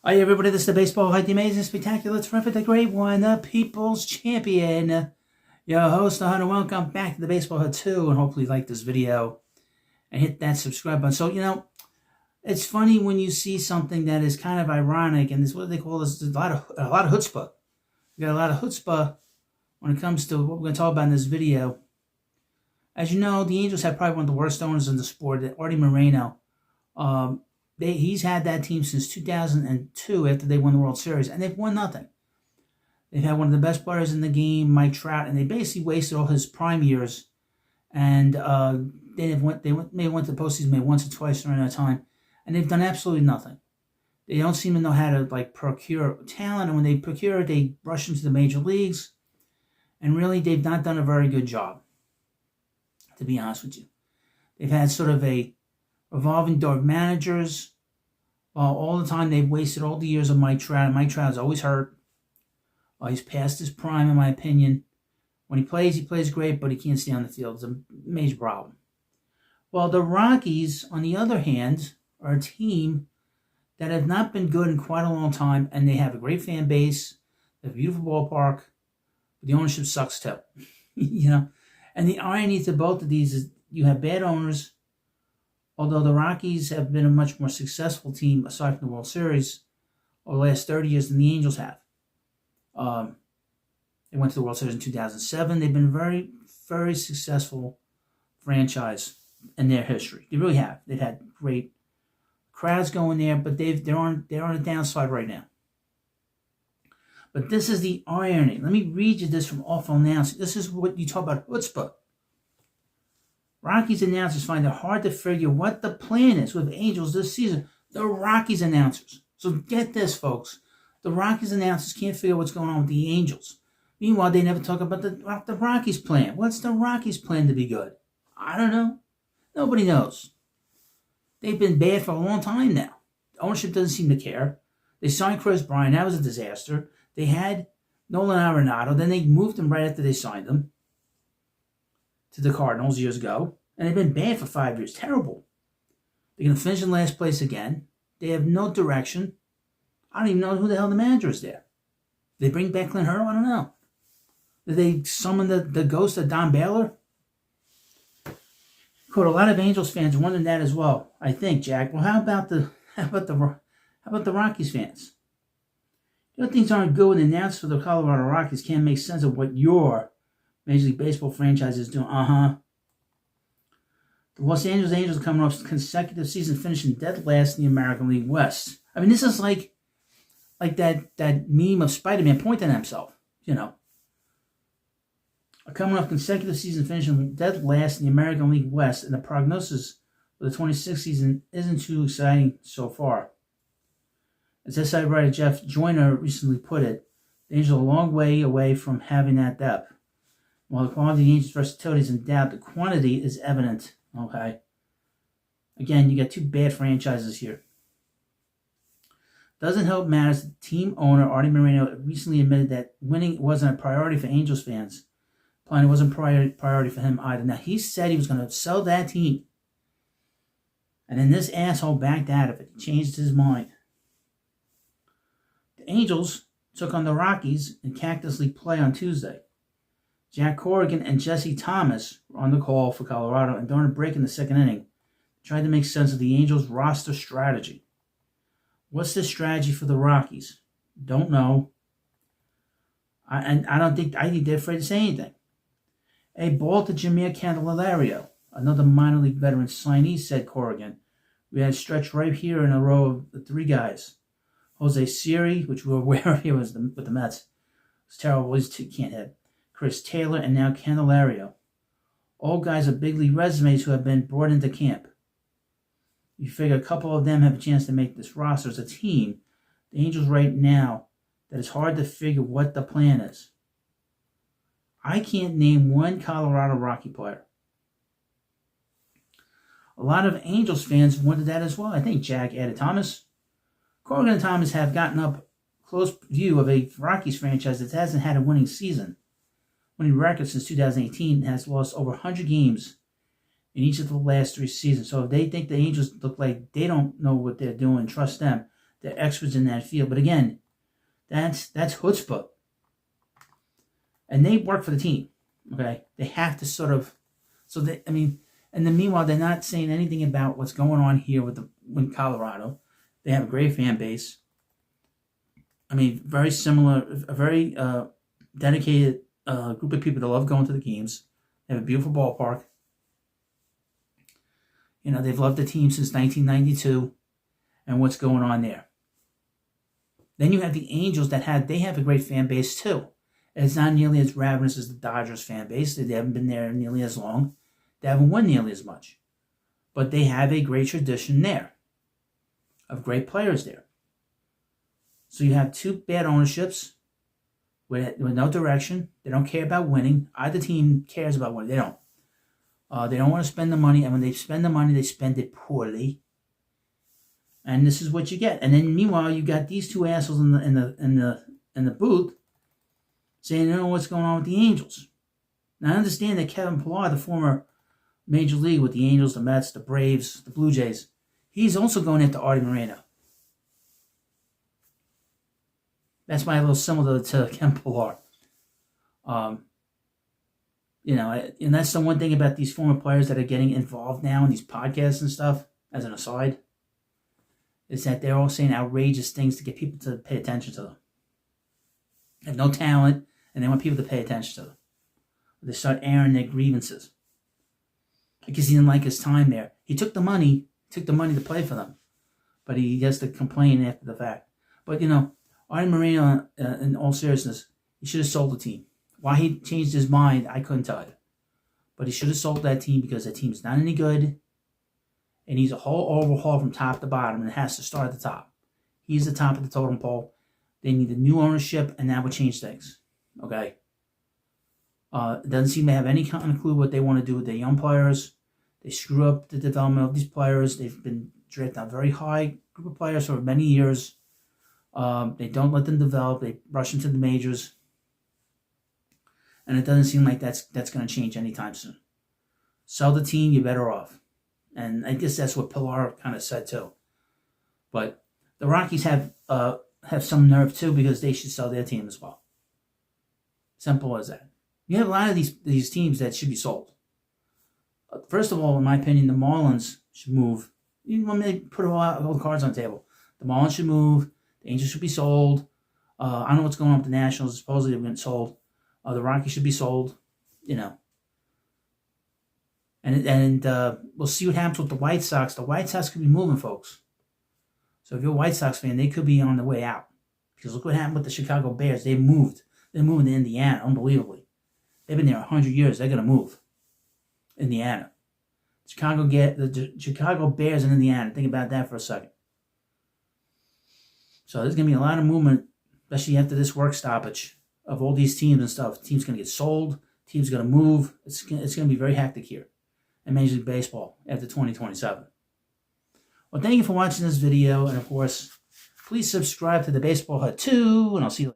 Hi everybody, this is the Baseball Height, the Amazing, Spectacular, Terrific, the Great One, the People's Champion. Your host, the Hunter. Welcome back to the Baseball Hut 2, and hopefully you like this video and hit that subscribe button. So, it's funny when you see something that is kind of ironic, and this what they call this, a lot of chutzpah. We got a lot of chutzpah when it comes to what we're going to talk about in this video. As you know, the Angels have probably one of the worst owners in the sport, Arte Moreno. He's had that team since 2002 after they won the World Series, and they've won nothing. They've had one of the best players in the game, Mike Trout, and they basically wasted all his prime years. And they went to the postseason maybe once or twice during that time, and they've done absolutely nothing. They don't seem to know how to procure talent, and when they procure it, they rush into the major leagues. And really, they've not done a very good job, to be honest with you. They've had sort of a revolving door of managers. All the time they've wasted all the years of Mike Trout. And Mike Trout is always hurt. He's past his prime, in my opinion. When he plays great, but he can't stay on the field. It's a major problem. Well, the Rockies, on the other hand, are a team that have not been good in quite a long time, and they have a great fan base, a beautiful ballpark, but the ownership sucks too. And the irony to both of these is you have bad owners. Although the Rockies have been a much more successful team, aside from the World Series, over the last 30 years than the Angels have. They went to the World Series in 2007. They've been a very, very successful franchise in their history. They really have. They've had great crowds going there, but they're on a downside right now. But this is the irony. Let me read you this from Awful Announcing. This is what you talk about chutzpah. Rockies announcers find it hard to figure what the plan is with Angels this season. The Rockies announcers. So get this, folks. The Rockies announcers can't figure what's going on with the Angels. Meanwhile, they never talk about the Rockies' plan. What's the Rockies' plan to be good? I don't know. Nobody knows. They've been bad for a long time now. The ownership doesn't seem to care. They signed Chris Bryant. That was a disaster. They had Nolan Arenado. Then they moved him right after they signed him to the Cardinals years ago. And they've been bad for 5 years. Terrible. They're going to finish in last place again. They have no direction. I don't even know who the hell the manager is there. Did they bring back Clint Hurdle? I don't know. Did they summon the ghost of Don Baylor? Quote, a lot of Angels fans wondering that as well. I think, Jack. Well, how about the Rockies fans? Things aren't good when the announcers for the Colorado Rockies can't make sense of what your Major League Baseball franchise is doing. The Los Angeles Angels are coming off consecutive season finishing dead last in the American League West. I mean, this is like that meme of Spider-Man pointing at himself, Coming off consecutive season finishing dead last in the American League West, and the prognosis for the 26th season isn't too exciting so far. As SI writer Jeff Joyner recently put it, the Angels are a long way away from having that depth. While the quality of the Angels' versatility is in doubt, the quantity is evident. Okay. Again, you got two bad franchises here. Doesn't help matters. The team owner, Arte Moreno, recently admitted that winning wasn't a priority for Angels fans. It wasn't a priority for him either. Now, he said he was going to sell that team. And then this asshole backed out of it. He changed his mind. The Angels took on the Rockies in Cactus League play on Tuesday. Jack Corrigan and Jesse Thomas were on the call for Colorado, and during a break in the second inning, tried to make sense of the Angels' roster strategy. What's the strategy for the Rockies? Don't know. I think they're afraid to say anything. A ball to Jameer Candelario, another minor league veteran signee, said Corrigan. We had a stretch right here in a row of the three guys. Jose Siri, which we were aware of here with the Mets. It's terrible. He can't hit. Chris Taylor, and now Candelario. All guys with big league resumes who have been brought into camp. You figure a couple of them have a chance to make this roster as a team. The Angels right now, that it's hard to figure what the plan is. I can't name one Colorado Rocky player. A lot of Angels fans wanted that as well. I think Jack added Thomas. Corrigan and Thomas have gotten up close view of a Rockies franchise that hasn't had a winning season. Winning record since 2018, has lost over 100 games in each of the last 3 seasons. So if they think the Angels look like they don't know what they're doing, trust them. They're experts in that field. But again, that's chutzpah. And they work for the team. Okay? They have to sort of, so they, I mean, and then meanwhile, they're not saying anything about what's going on here with Colorado. They have a great fan base. I mean, very similar, a very dedicated group of people that love going to the games. They have a beautiful ballpark. You know, they've loved the team since 1992 and what's going on there. Then you have the Angels they have a great fan base too. It's not nearly as ravenous as the Dodgers fan base. They haven't been there nearly as long. They haven't won nearly as much. But they have a great tradition there of great players there. So you have two bad ownerships with no direction. They don't care about winning. Either team cares about winning. They don't. They don't want to spend the money, and when they spend the money, they spend it poorly. And this is what you get. And then meanwhile, you got these two assholes in the booth saying, "You know what's going on with the Angels." Now I understand that Kevin Pillar, the former Major League with the Angels, the Mets, the Braves, the Blue Jays, he's also going after Arte Moreno. That's why a little similar to Kevin Pillar. You know, and that's the one thing about these former players that are getting involved now in these podcasts and stuff, as an aside, is that they're all saying outrageous things to get people to pay attention to them. They have no talent, and they want people to pay attention to them. They start airing their grievances. Because he didn't like his time there. He took the money to play for them. But he has to complain after the fact. But, you know, Arte Moreno, in all seriousness, he should have sold the team. Why he changed his mind, I couldn't tell you. But he should have sold that team because that team's not any good. It needs a whole overhaul from top to bottom, and it has to start at the top. He's the top of the totem pole. They need a new ownership, and that would change things. Okay? It doesn't seem to have any kind of clue what they want to do with their young players. They screw up the development of these players. They've been drafted a very high group of players for many years. They don't let them develop. They rush into the majors. And it doesn't seem like that's going to change anytime soon. Sell the team, you're better off. And I guess that's what Pillar kind of said too. But the Rockies have some nerve too, because they should sell their team as well. Simple as that. You have a lot of these teams that should be sold. First of all, in my opinion, the Marlins should move. Even when they put all the cards on the table, the Marlins should move. The Angels should be sold. I don't know what's going on with the Nationals. Supposedly they're getting sold. The Rockies should be sold. You know. And we'll see what happens with the White Sox. The White Sox could be moving, folks. So if you're a White Sox fan, they could be on the way out. Because look what happened with the Chicago Bears. They moved. They're moving to Indiana, unbelievably. They've been there 100 years. They're going to move. Indiana. The Chicago Bears in Indiana. Think about that for a second. So there's going to be a lot of movement, especially after this work stoppage of all these teams and stuff. Teams going to get sold. Teams going to move. It's going to be very hectic here in Major League Baseball after 2027. Well, thank you for watching this video. And, of course, please subscribe to the Baseball Hut 2, and I'll see you later.